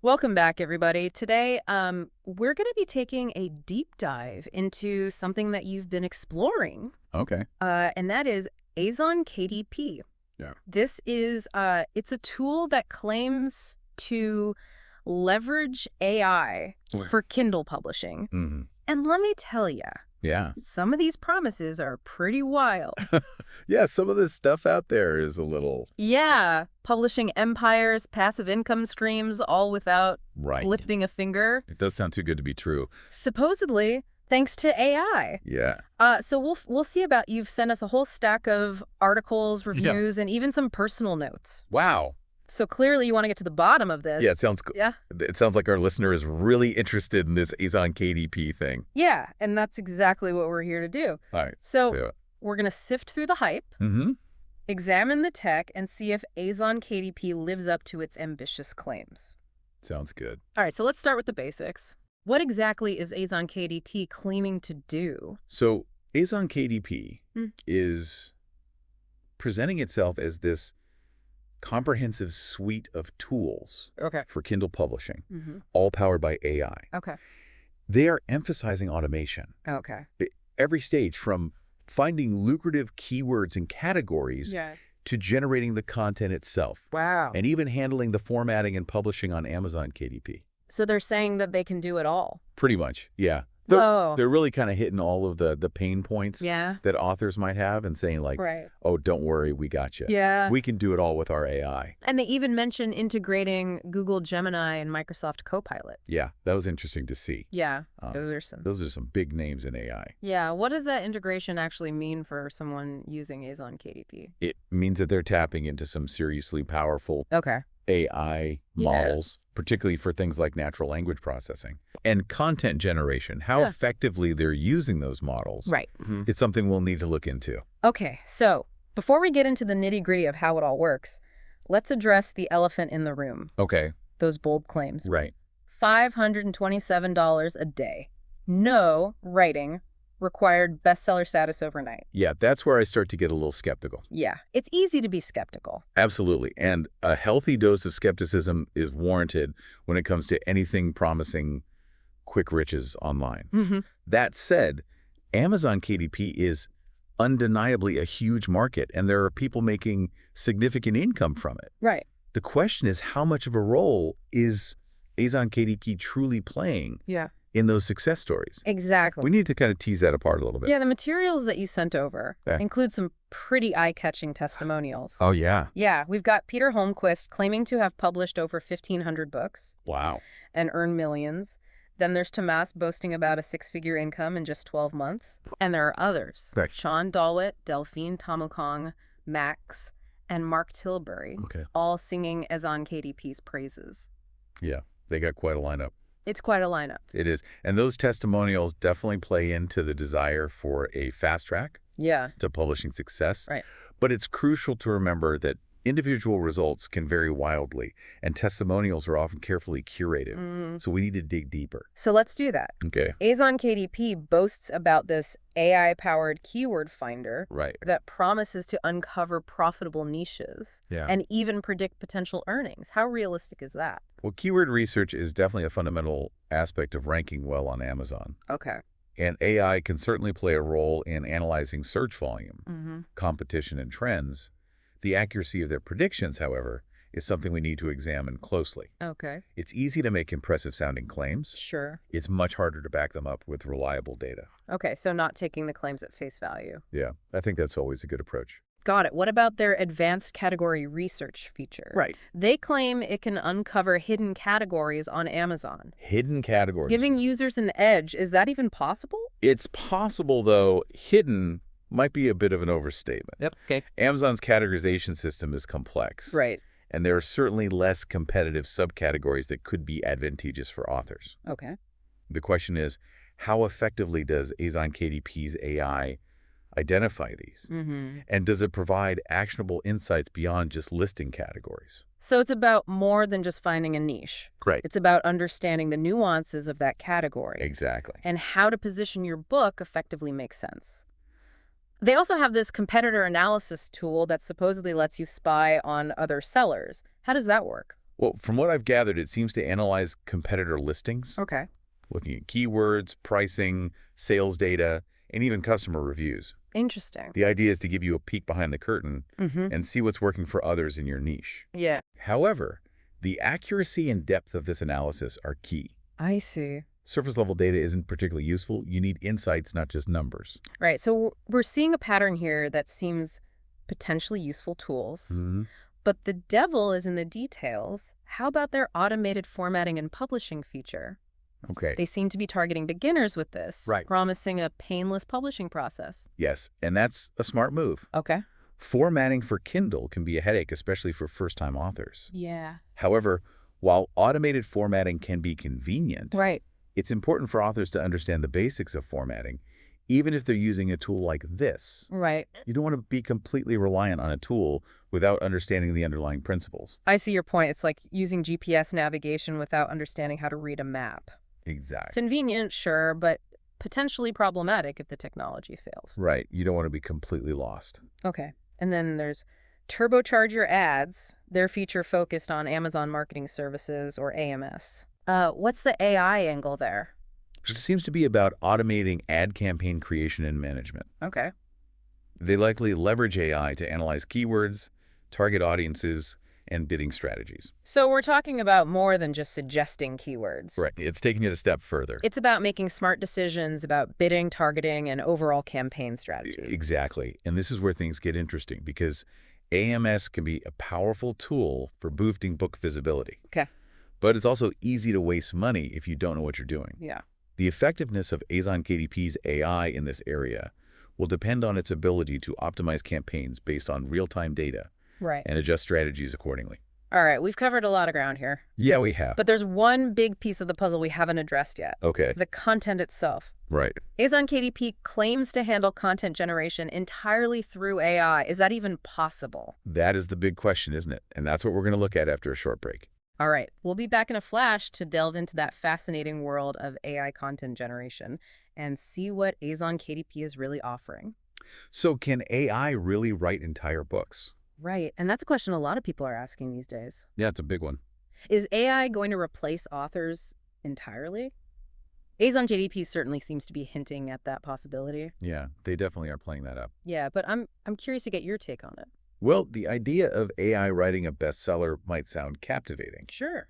Welcome back, everybody. Today, we're going to be taking a deep dive into something that you've been exploring, Okay. and that is AzonKDP. Yeah. This is, it's a tool that claims to leverage AI Right. for Kindle publishing. Hmm. And let me tell you, Yeah. some of these promises are pretty wild. Yeah, some of this stuff out there is a little Yeah, publishing empires, passive income streams, all without right. lifting a finger. It does sound too good to be true. Supposedly, thanks to AI. Yeah. So we'll see about you've sent us a whole stack of articles, Yeah. reviews, and even some personal notes. Wow. So clearly you want to get to the bottom of this. Yeah, Yeah. it sounds like our listener is really interested in this Azon KDP thing. Yeah, and that's exactly what we're here to do. All right. So Yeah. we're going to sift through the hype, Mm-hmm. examine the tech, and see if AzonKDP lives up to its ambitious claims. Sounds good. All right, so let's start with the basics. What exactly is AzonKDP claiming to do? So Azon KDP Hmm. is presenting itself as this comprehensive suite of tools Okay. for Kindle publishing, Mm-hmm. all powered by AI. Okay. They are emphasizing automation. Okay. Every stage, from finding lucrative keywords and categories Yeah. to generating the content itself, Wow. and even handling the formatting and publishing on Amazon KDP. So they're saying that they can do it all. Pretty much, yeah. Whoa. They're really kind of hitting all of the pain points Yeah. that authors might have and saying like, Right. oh, don't worry, we got you. Yeah. We can do it all with our AI. And they even mention integrating Google Gemini and Microsoft Copilot. Yeah, that was interesting to see. Yeah. Um, Those are some. Those are some big names in AI. Yeah. What does that integration actually mean for someone using AzonKDP? It means that they're tapping into some seriously powerful Okay. AI Yeah. models, particularly for things like natural language processing and content generation, how Yeah. effectively they're using those models. Right. It's something we'll need to look into. Okay. So before we get into the nitty-gritty of how it all works, let's address the elephant in the room, Okay, those bold claims. right. $527 a day. No writing. Required bestseller status overnight. Yeah, that's where I start to get a little skeptical. Yeah, it's easy to be skeptical. Absolutely. And a healthy dose of skepticism is warranted when it comes to anything promising quick riches online. Mm-hmm. That said, Amazon KDP is undeniably a huge market, and there are people making significant income from it. Right. The question is, how much of a role is Azon KDP truly playing Yeah. in those success stories? Exactly. We need to kind of tease that apart a little bit. Yeah, the materials that you sent over Okay. include some pretty eye-catching testimonials. Oh, yeah. Yeah, we've got Peter Holmquist claiming to have published over 1,500 books Wow. and earned millions. Then there's Tomas boasting about a six-figure income in just 12 months. And there are others. Okay. Sean Dalwitt, Delphine Tamukong, Max, and Mark Tilbury, Okay. all singing AzonKDP's praises. Yeah, they got quite a lineup. It's quite a lineup. It is. And those testimonials definitely play into the desire for a fast track Yeah. to publishing success. Right. But it's crucial to remember that individual results can vary wildly, and testimonials are often carefully curated. Mm. So we need to dig deeper. So let's do that. Okay. AzonKDP boasts about this AI-powered keyword finder Right. that promises to uncover profitable niches Yeah. and even predict potential earnings. How realistic is that? Well, keyword research is definitely a fundamental aspect of ranking well on Amazon. Okay. And AI can certainly play a role in analyzing search volume, Mm-hmm. competition, and trends. The accuracy of their predictions, however, is something we need to examine closely. Okay. It's easy to make impressive-sounding claims. Sure. It's much harder to back them up with reliable data. Okay, so not taking the claims at face value. Yeah, I think that's always a good approach. Got it. What about their advanced category research feature? Right. They claim it can uncover hidden categories on Amazon, Hidden categories. giving users an edge. Is that even possible? It's possible, though, hidden might be a bit of an overstatement. Yep. Okay. Amazon's categorization system is complex. Right. And there are certainly less competitive subcategories that could be advantageous for authors. Okay. The question is, how effectively does AzonKDP's AI identify these? Mm-hmm. And does it provide actionable insights beyond just listing categories? So it's about more than just finding a niche. Great. It's about understanding the nuances of that category. Exactly. And how to position your book effectively makes sense. They also have this competitor analysis tool that supposedly lets you spy on other sellers. How does that work? Well, from what I've gathered, it seems to analyze competitor listings, Okay. looking at keywords, pricing, sales data, and even customer reviews. Interesting. The idea is to give you a peek behind the curtain Mm-hmm. and see what's working for others in your niche. Yeah. However, the accuracy and depth of this analysis are key. I see. Surface-level data isn't particularly useful. You need insights, not just numbers. Right. So we're seeing a pattern here that seems potentially useful tools, Hmm. but the devil is in the details. How about their automated formatting and publishing feature? Okay. They seem to be targeting beginners with this, Right. promising a painless publishing process. Yes, and that's a smart move. Okay. Formatting for Kindle can be a headache, especially for first-time authors. Yeah. However, while automated formatting can be convenient, Right. it's important for authors to understand the basics of formatting, even if they're using a tool like this. Right. You don't want to be completely reliant on a tool without understanding the underlying principles. I see your point. It's like using GPS navigation without understanding how to read a map. Exactly. Convenient, sure, but potentially problematic if the technology fails. Right. You don't want to be completely lost. Okay. And then there's Turbocharge Your Ads, their feature focused on Amazon Marketing Services, or AMS. What's the AI angle there? It seems to be about automating ad campaign creation and management. Okay. They likely leverage AI to analyze keywords, target audiences, and bidding strategies. So we're talking about more than just suggesting keywords. Right. It's taking it a step further. It's about making smart decisions about bidding, targeting, and overall campaign strategy. Exactly. And this is where things get interesting because AMS can be a powerful tool for boosting book visibility. Okay. But it's also easy to waste money if you don't know what you're doing. Yeah. The effectiveness of AzonKDP's AI in this area will depend on its ability to optimize campaigns based on real-time data Right. and adjust strategies accordingly. All right, we've covered a lot of ground here. Yeah, we have. But there's one big piece of the puzzle we haven't addressed yet. Okay. The content itself. Right. AzonKDP claims to handle content generation entirely through AI. Is that even possible? That is the big question, isn't it? And that's what we're going to look at after a short break. All right, we'll be back in a flash to delve into that fascinating world of AI content generation and see what AzonKDP is really offering. So can AI really write entire books? Right, and that's a question a lot of people are asking these days. Yeah, it's a big one. Is AI going to replace authors entirely? AzonKDP certainly seems to be hinting at that possibility. Yeah, they definitely are playing that up. Yeah, but I'm curious to get your take on it. Well, the idea of AI writing a bestseller might sound captivating, Sure.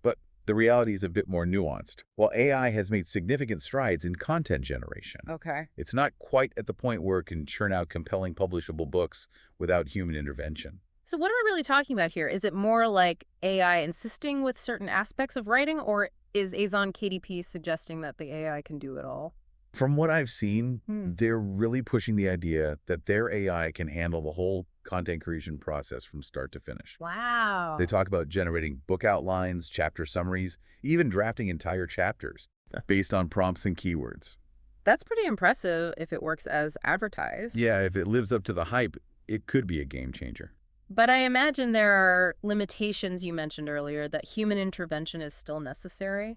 but the reality is a bit more nuanced. While AI has made significant strides in content generation, Okay. it's not quite at the point where it can churn out compelling publishable books without human intervention. So what are we really talking about here? Is it more like AI insisting with certain aspects of writing, or is AzonKDP suggesting that the AI can do it all? From what I've seen, Hmm. they're really pushing the idea that their AI can handle the whole content creation process from start to finish. Wow. They talk about generating book outlines, chapter summaries, even drafting entire chapters based on prompts and keywords. That's pretty impressive if it works as advertised. Yeah, if it lives up to the hype, it could be a game changer. But I imagine there are limitations you mentioned earlier, that human intervention is still necessary.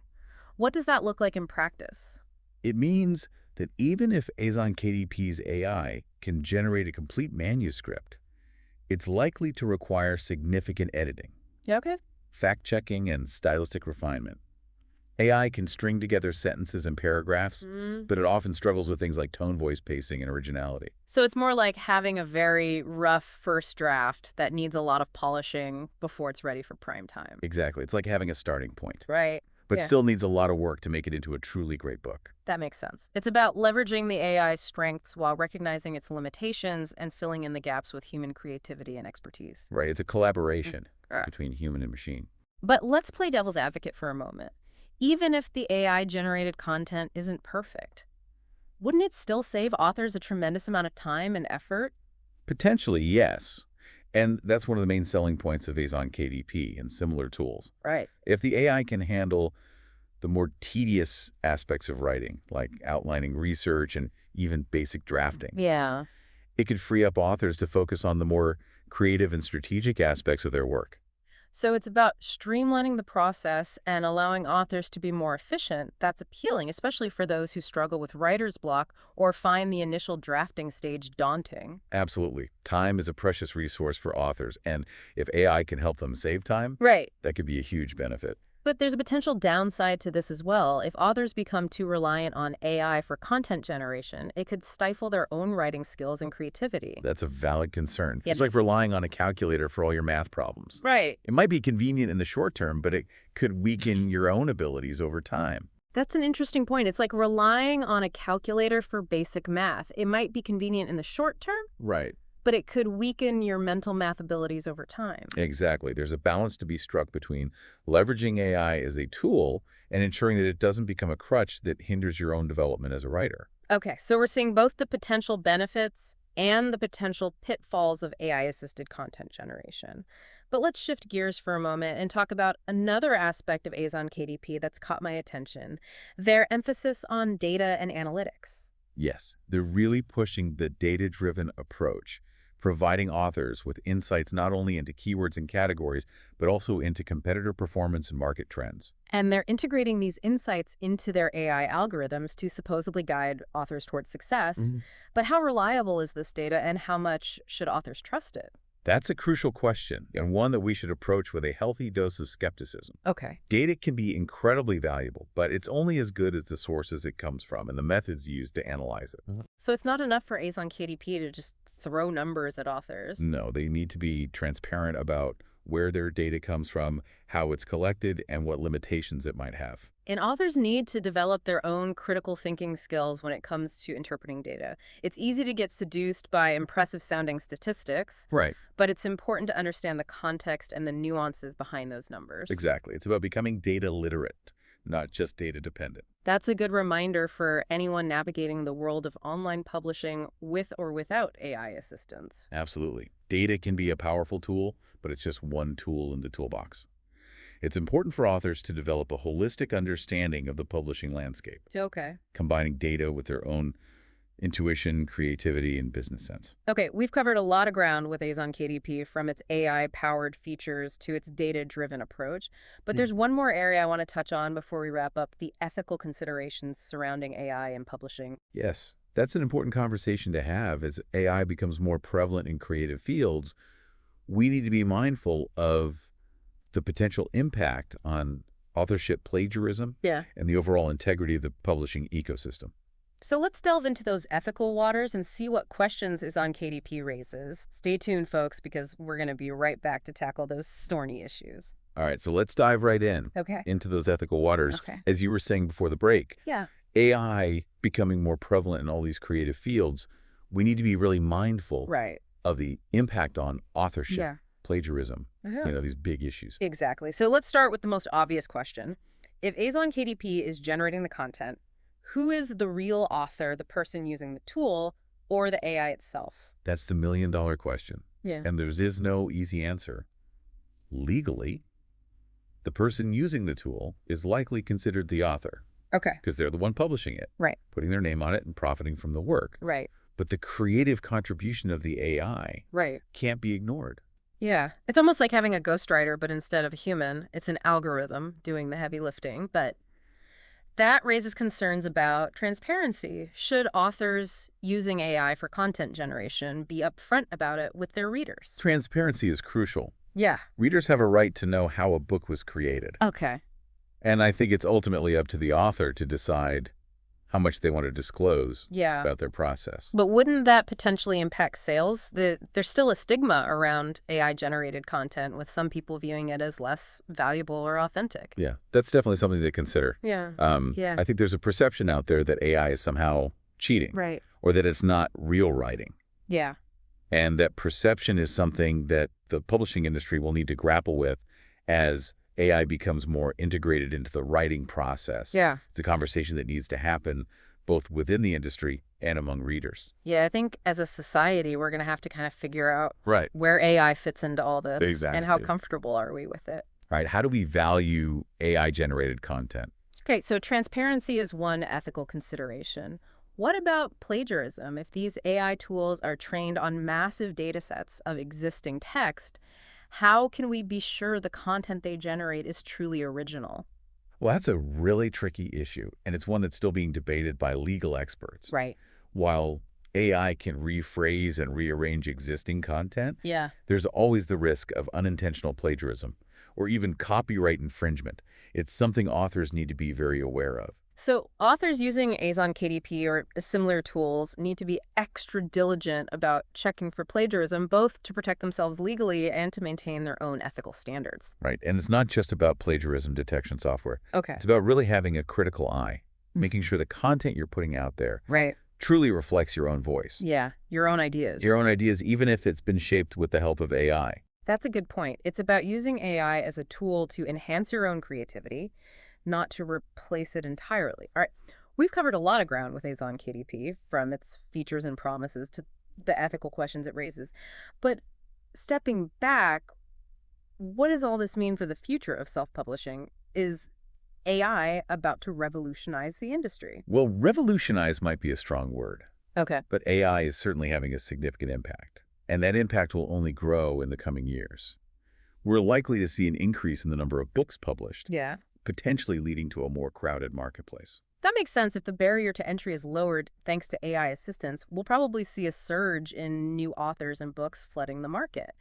What does that look like in practice? It means that even if AzonKDP's AI can generate a complete manuscript, it's likely to require significant editing, Yeah, okay. fact-checking, and stylistic refinement. AI can string together sentences and paragraphs, but it often struggles with things like tone, voice, pacing, and originality. So it's more like having a very rough first draft that needs a lot of polishing before it's ready for prime time. Exactly. It's like having a starting point, Right. but Yeah. still needs a lot of work to make it into a truly great book. That makes sense. It's about leveraging the AI's strengths while recognizing its limitations and filling in the gaps with human creativity and expertise. Right. It's a collaboration Right. between human and machine. But let's play devil's advocate for a moment. Even if the AI-generated content isn't perfect, wouldn't it still save authors a tremendous amount of time and effort? Potentially, yes. And that's one of the main selling points of AzonKDP and similar tools. Right. If the AI can handle the more tedious aspects of writing, like outlining research and even basic drafting, Yeah. it could free up authors to focus on the more creative and strategic aspects of their work. So it's about streamlining the process and allowing authors to be more efficient. That's appealing, especially for those who struggle with writer's block or find the initial drafting stage daunting. Absolutely. Time is a precious resource for authors, and if AI can help them save time, Right. that could be a huge benefit. But there's a potential downside to this as well. If authors become too reliant on AI for content generation, it could stifle their own writing skills and creativity. That's a valid concern. Yeah. It's like relying on a calculator for all your math problems. Right. It might be convenient in the short term, but it could weaken your own abilities over time. That's an interesting point. It's like relying on a calculator for basic math. It might be convenient in the short term, Right. but it could weaken your mental math abilities over time. Exactly. There's a balance to be struck between leveraging AI as a tool and ensuring that it doesn't become a crutch that hinders your own development as a writer. Okay, so we're seeing both the potential benefits and the potential pitfalls of AI-assisted content generation. But let's shift gears for a moment and talk about another aspect of AzonKDP that's caught my attention, their emphasis on data and analytics. Yes, they're really pushing the data-driven approach, providing authors with insights not only into keywords and categories, but also into competitor performance and market trends. And they're integrating these insights into their AI algorithms to supposedly guide authors towards success. Mhm. But how reliable is this data and how much should authors trust it? That's a crucial question, and one that we should approach with a healthy dose of skepticism. Okay. Data can be incredibly valuable, but it's only as good as the sources it comes from and the methods used to analyze it. So it's not enough for AzonKDP to just throw numbers at authors. No, they need to be transparent about where their data comes from, how it's collected, and what limitations it might have. And authors need to develop their own critical thinking skills when it comes to interpreting data. It's easy to get seduced by impressive sounding statistics, Right. but it's important to understand the context and the nuances behind those numbers. Exactly. It's about becoming data literate, not just data dependent. That's a good reminder for anyone navigating the world of online publishing with or without AI assistance. Absolutely. Data can be a powerful tool, but it's just one tool in the toolbox. It's important for authors to develop a holistic understanding of the publishing landscape, Okay. combining data with their own intuition, creativity, and business sense. Okay, we've covered a lot of ground with AzonKDP, from its AI-powered features to its data-driven approach. But there's one more area I want to touch on before we wrap up: the ethical considerations surrounding AI in publishing. Yes, that's an important conversation to have. As AI becomes more prevalent in creative fields, we need to be mindful of the potential impact on authorship plagiarism Yeah. and the overall integrity of the publishing ecosystem. So let's delve into those ethical waters and see what questions AzonKDP raises. Stay tuned, folks, because we're going to be right back to tackle those thorny issues. All right, so let's dive right Okay. into those ethical waters. Okay. As you were saying before the break, Yeah. AI becoming more prevalent in all these creative fields, we need to be really mindful Right. of the impact on authorship, Yeah. plagiarism, Uh-huh. these big issues. Exactly. So let's start with the most obvious question. If AzonKDP is generating the content, who is the real author, the person using the tool, or the AI itself? That's the million-dollar question. Yeah. And there is no easy answer. Legally, the person using the tool is likely considered the author Okay. because they're the one publishing it, Right. putting their name on it and profiting from the work. Right. But the creative contribution of the AI Right. can't be ignored. Yeah. It's almost like having a ghostwriter, but instead of a human, it's an algorithm doing the heavy lifting. But that raises concerns about transparency. Should authors using AI for content generation be upfront about it with their readers? Transparency is crucial. Yeah. Readers have a right to know how a book was created. Okay. And I think it's ultimately up to the author to decide how much they want to disclose Yeah. about their process. But wouldn't that potentially impact sales? There's still a stigma around AI-generated content, with some people viewing it as less valuable or authentic. Yeah, that's definitely something to consider. Yeah. I think there's a perception out there that AI is somehow cheating Right. or that it's not real writing. Yeah. And that perception is something that the publishing industry will need to grapple with as AI becomes more integrated into the writing process. Yeah. It's a conversation that needs to happen both within the industry and among readers. Yeah, I think as a society, we're going to have to kind of figure out Right. where AI fits into all this and how Exactly. comfortable are we with it. All right. How do we value AI-generated content? Okay, so transparency is one ethical consideration. What about plagiarism? If these AI tools are trained on massive data sets of existing text, How can we be sure the content they generate is truly original? Well, that's a really tricky issue, and it's one that's still being debated by legal experts. Right. While AI can rephrase and rearrange existing content, Yeah. there's always the risk of unintentional plagiarism or even copyright infringement. It's something authors need to be very aware of. So authors using AzonKDP or similar tools need to be extra diligent about checking for plagiarism, both to protect themselves legally and to maintain their own ethical standards. Right. And it's not just about plagiarism detection software. Okay. It's about really having a critical eye, making Mhm. sure the content you're putting out there Right. truly reflects your own voice, Yeah. Your own ideas. your own ideas, even if it's been shaped with the help of AI. That's a good point. It's about using AI as a tool to enhance your own creativity, not to replace it entirely. All right. We've covered a lot of ground with AzonKDP, from its features and promises to the ethical questions it raises. But stepping back, what does all this mean for the future of self-publishing? Is AI about to revolutionize the industry? Well, revolutionize might be a strong word, Okay. but AI is certainly having a significant impact, and that impact will only grow in the coming years. We're likely to see an increase in the number of books published, Yeah. potentially leading to a more crowded marketplace. That makes sense. If the barrier to entry is lowered thanks to AI assistance, we'll probably see a surge in new authors and books flooding the market.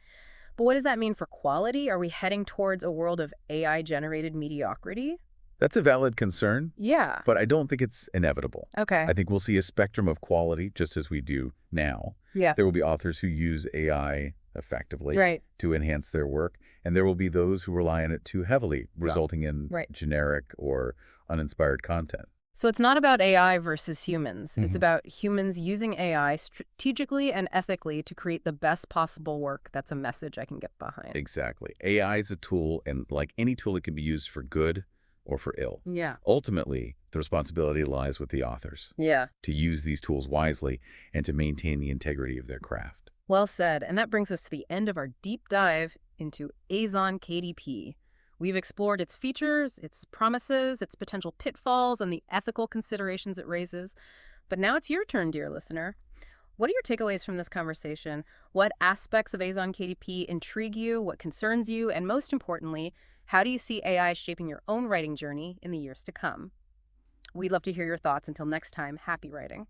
But what does that mean for quality? Are we heading towards a world of AI-generated mediocrity? That's a valid concern, Yeah. but I don't think it's inevitable. Okay. I think we'll see a spectrum of quality just as we do now. Yeah. There will be authors who use AI effectively Right. to enhance their work, and there will be those who rely on it too heavily, resulting in Right. generic or uninspired content. So it's not about AI versus humans. It's Mhm. about humans using AI strategically and ethically to create the best possible work that's a message I can get behind. Exactly. AI is a tool, and like any tool, it can be used for good or for ill. Yeah. Ultimately, the responsibility lies with the authors Yeah. to use these tools wisely and to maintain the integrity of their craft. Well said. And that brings us to the end of our deep dive into AzonKDP. We've explored its features, its promises, its potential pitfalls, and the ethical considerations it raises. But now it's your turn, dear listener. What are your takeaways from this conversation? What aspects of AzonKDP intrigue you? What concerns you? And most importantly, how do you see AI shaping your own writing journey in the years to come? We'd love to hear your thoughts. Until next time, happy writing.